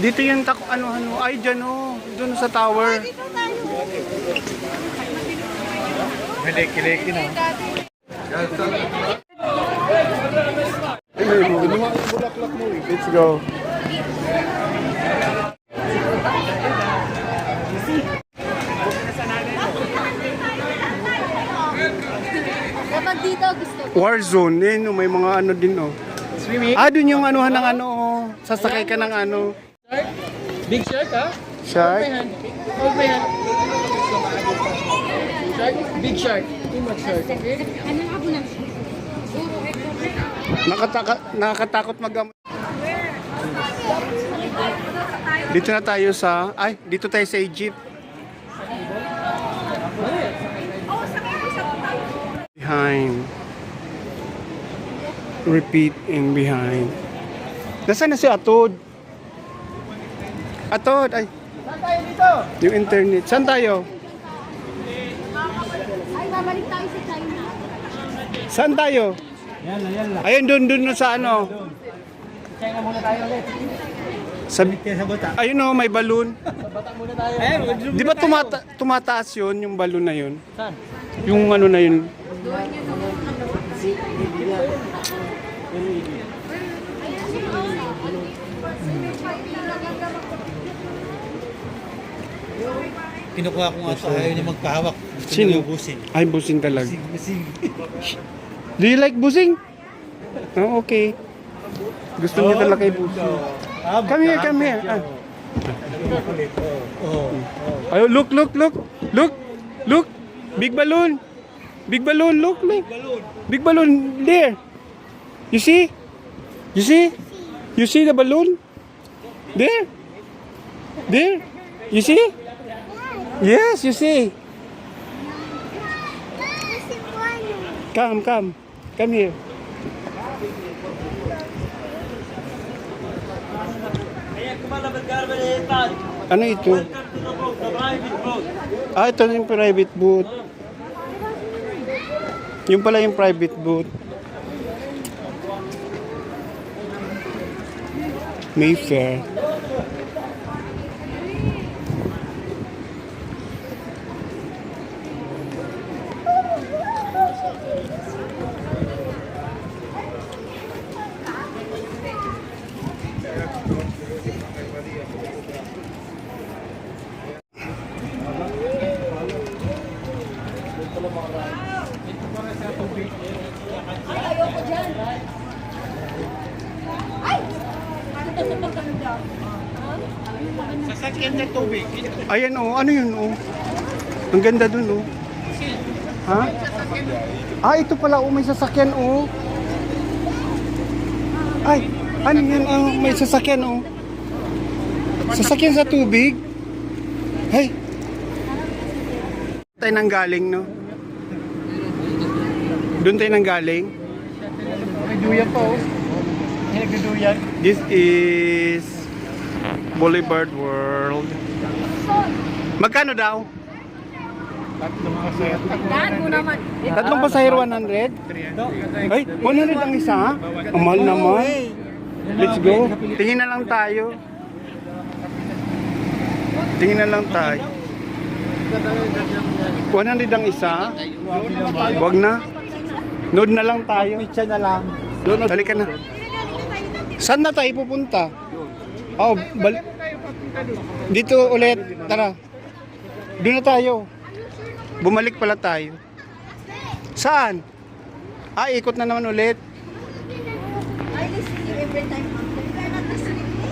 Dito yung ano. Ay, dyan o. Doon sa tower. Dito tayo. Kiliki na. Let's go. Kapag dito gusto ko. Warzone. Eh, may mga ano din oh. Swimming? Ah, doon yung anuhan ng ano oh. Sasakay ka ng ano. Big shark ha? Shark. Hold my hand. Shark? Big shark. Too much shark. Okay? Nakakatakot mag- Dito na tayo sa... Ay, dito tayo sa Egypt. Behind. Repeat and behind. Nasaan na si Atod? Atod, ay. Saan tayo dito? Yung internet. Saan tayo? Ay, babalik tayo sa China. Saan tayo? Yan lang. Ayun, doon sa ano. China muna tayo ulit. Sabi, Sa bata. ayun oh, may balloon. Bata muna tayo. Ayun, Di ba tumataas yun, yung balloon na yun? Saan? Yung ano na yun. Kinukuha ko nga sa ayaw niya magpahawak. Gusto Sino? niya ubusin. Ay, busing talaga. Busing. Do you like busing? Oh, okay. Gusto niya talaga yung busing. Come here, come here. Ah. Ayo, look. Look. Big balloon. Big balloon, look. Big balloon there. You see? You see the balloon? There. You see? Yes, you see. Come here. Ano ito? Ah, ito yung private booth. Yung pala yung private booth. Mayfair. Ayoko dyan. Ay! Sasakyan na tubig. Ayan oh, ano yun oh? Ang ganda dun oh. Ha? Ah, ito pala oh, may sasakyan oh. Ay, ano yan oh, may sasakyan oh. Sasakyan sa tubig. Hey. Tayo nang galing no? Doon tayo nang galing. May duyan pa oh. May nagduduyan. This is Boulevard World. Magkano daw? Daan mo naman. Tatlong pasahero 100? Ay, 100 ang isa? Ang mahal naman. Let's go. Tingin na lang tayo. Tingin na lang tayo. 100 ang isa? Wag na. Nood na lang tayo. Pizza na lang. Halika na. Saan na tayo pupunta? Oh, dito ulit. Tara. Doon na tayo. Bumalik pala tayo. Saan? Ah, ikot na naman ulit. I listen to you every time. You're not listening to me.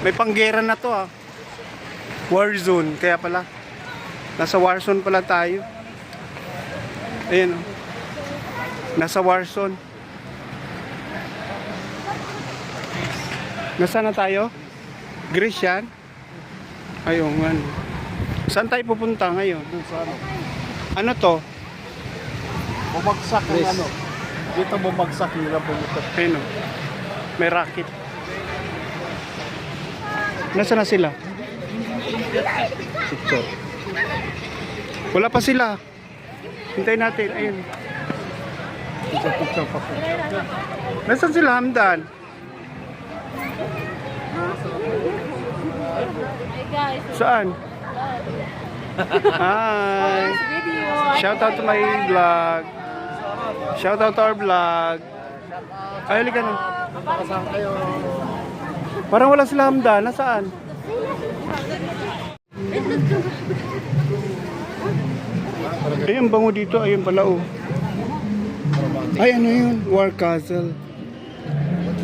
May panggera na to ah. Warzone. Kaya pala. Nasa Warzone pala tayo. Ayan oh. Nasa Warzone. Nasaan na tayo? Greece yan? Ayun nga. Saan tayo pupunta ngayon? Ano to? Bumagsak ang ano. Dito bumagsak hirap bumagsak. Ayun oh. May racket. Nasaan na sila? Picture. Wala pa sila. Hintayin natin. Ayun. Picture pa. Nasaan sila, Hamdan? Saan? Hi. Shout out to my vlog. Shout out to our vlog. Ay, halika na. Parang wala sila Hamdan. Nasaan? Ayun, bango dito. Ayun pala, oh. Ay, ano yun? War Castle.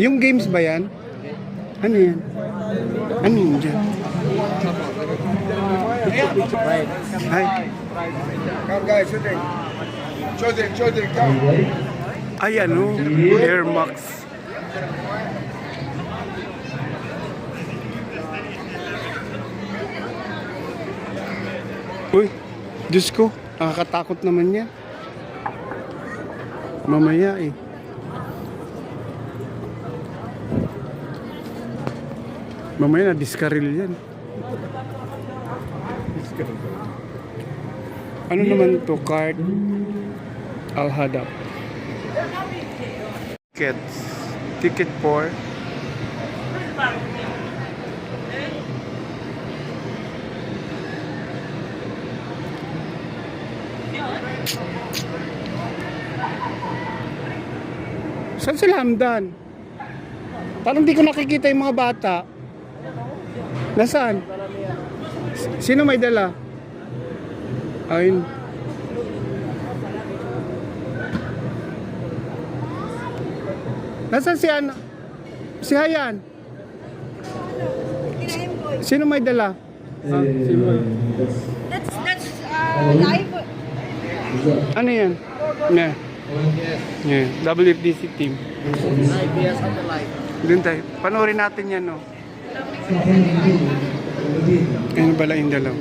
Yung games ba yan? Ano yan? Ano yun dyan? Hi. Come guys, shooting. Shooting, come. Ay, ano? Air Max. Uy, Diyos ko. Nakakatakot naman yan. Mamaya eh. Mamaya na diskaril yan. Ano naman to? Card Al-Hadap. Tickets. Ticket for saan sila Hamdan? Parang di ko nakikita yung mga bata. Nasaan? Sino may dala? Ayun. Nasaan si ano? Si Hayan? Sino may dala? That's live. Ano yan? Yeah. Yeah. WFDC team. Doon tayo. Panoorin natin yan, no? Ayun pala yung dalaw.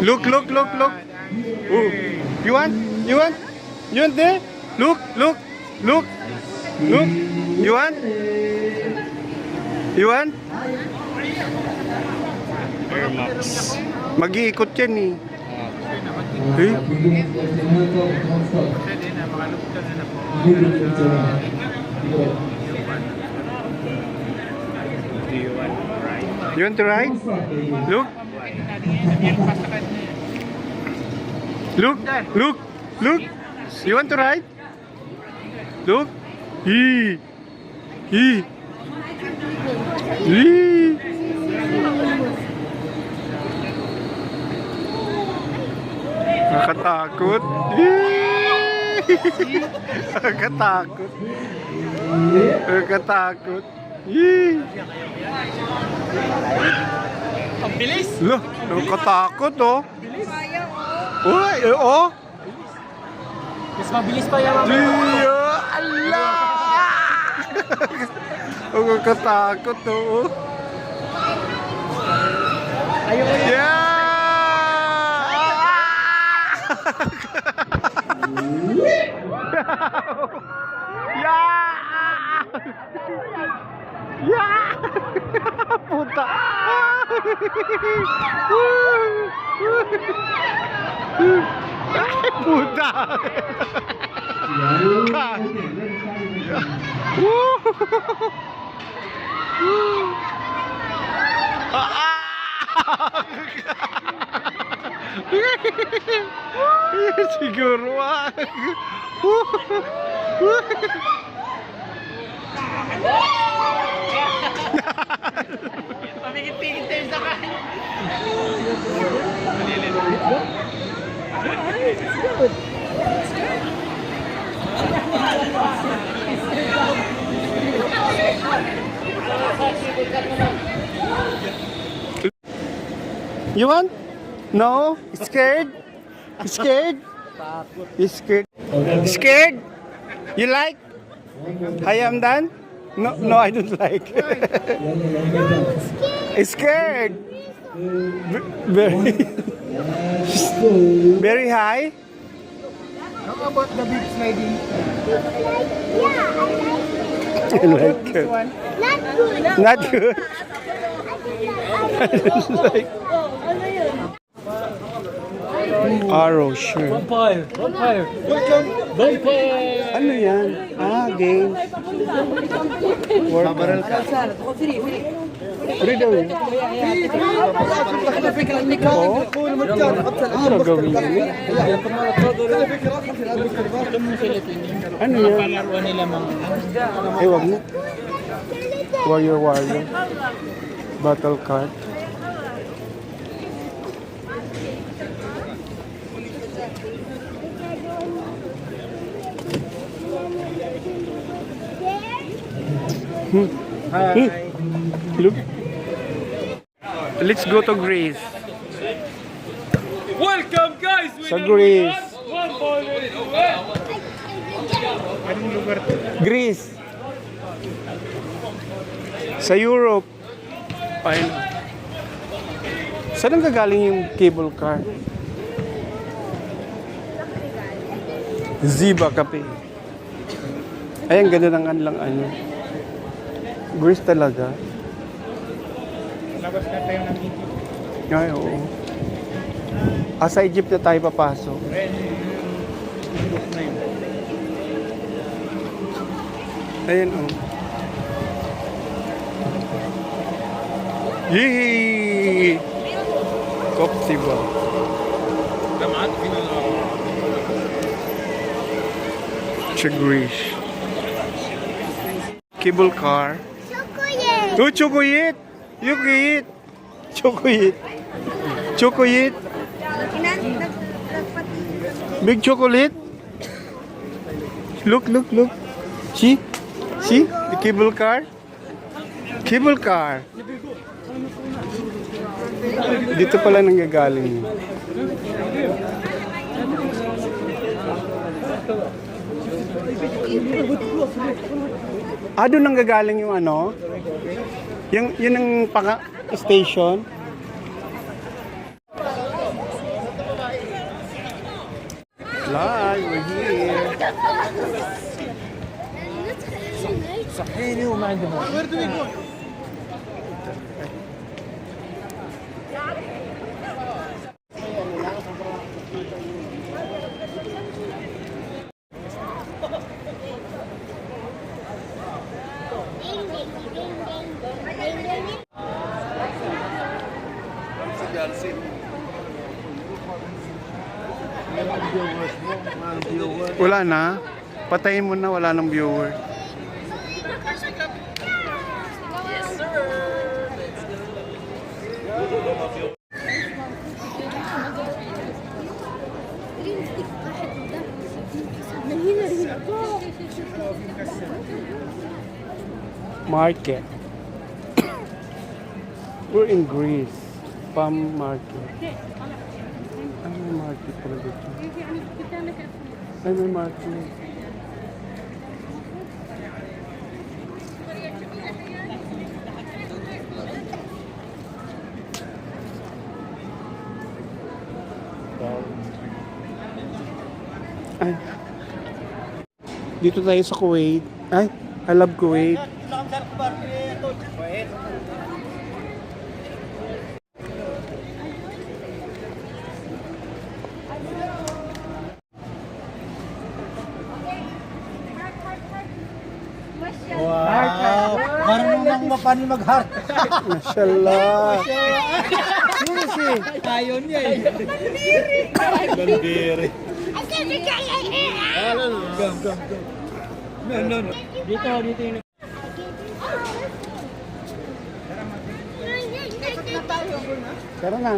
Look. Oh. You want? You want there? Look. You want? Air Max. Mag-iikot yan eh. Eh? You want to ride? Look. You want to ride? Look. Ee. Nakakatakot. Nakakatakot. Ang bilis! Loh, nakakatakot, oh. Uy, oh. Mas mabilis pa yan. Diyo, Allah! Nakakatakot, oh. Ayaw ko Yeah! Yeah! Puta! Puta! Siguro pamigit-pigit tayo sa kain. You want? No? Scared? Scared? Scared? You like? I am done? No, I don't like. Scared? Very, very high? How about the big sliding? I like it. Not good. Not good. Ano yun? Arrow, sure. Vampire! Vampire! Vampire! Ano yan? Ah, games. Worker. Free daw yun. Oo. Ano gawin yun? Ano yan? Palaruan nila mga Wag mo. Warrior. Battle card. Look. Let's go to Greece. Welcome guys! Sa Greece. Anong lugar to? Greece. Sa Europe. Ayun. Saan ang gagaling yung cable car? Ziba Cafe. Ay, ang ganda ng kanilang ano. Greece talaga. Labas na tayo ng Egypt. Ay, oo. Sa Egypt na tayo papasok. Ayan, oh. Yee! Kopsiba. Sa Greece. Cable car. Oh, chocolate! You eat! Chocolate! Chocolate! Big chocolate? Look! See? See? The cable car? Cable car! Dito pala nanggagaling yun. Doon nanggagaling yung ano? Yun ang station. Live, we're here. صحيني وما عندي ماء. Wala na. Patayin mo na, wala nang viewer. Market. We're in Greece. Palm market. Ay, may market pala dito. Ay, may market. Ay. Dito tayo sa Kuwait. Ay, I love Kuwait. Wow! Marunong nang mapani mag-heart. Mashallah. Sisi. Ayaw niya eh. Bandiri. Gam. No. Dito yung... Tara na.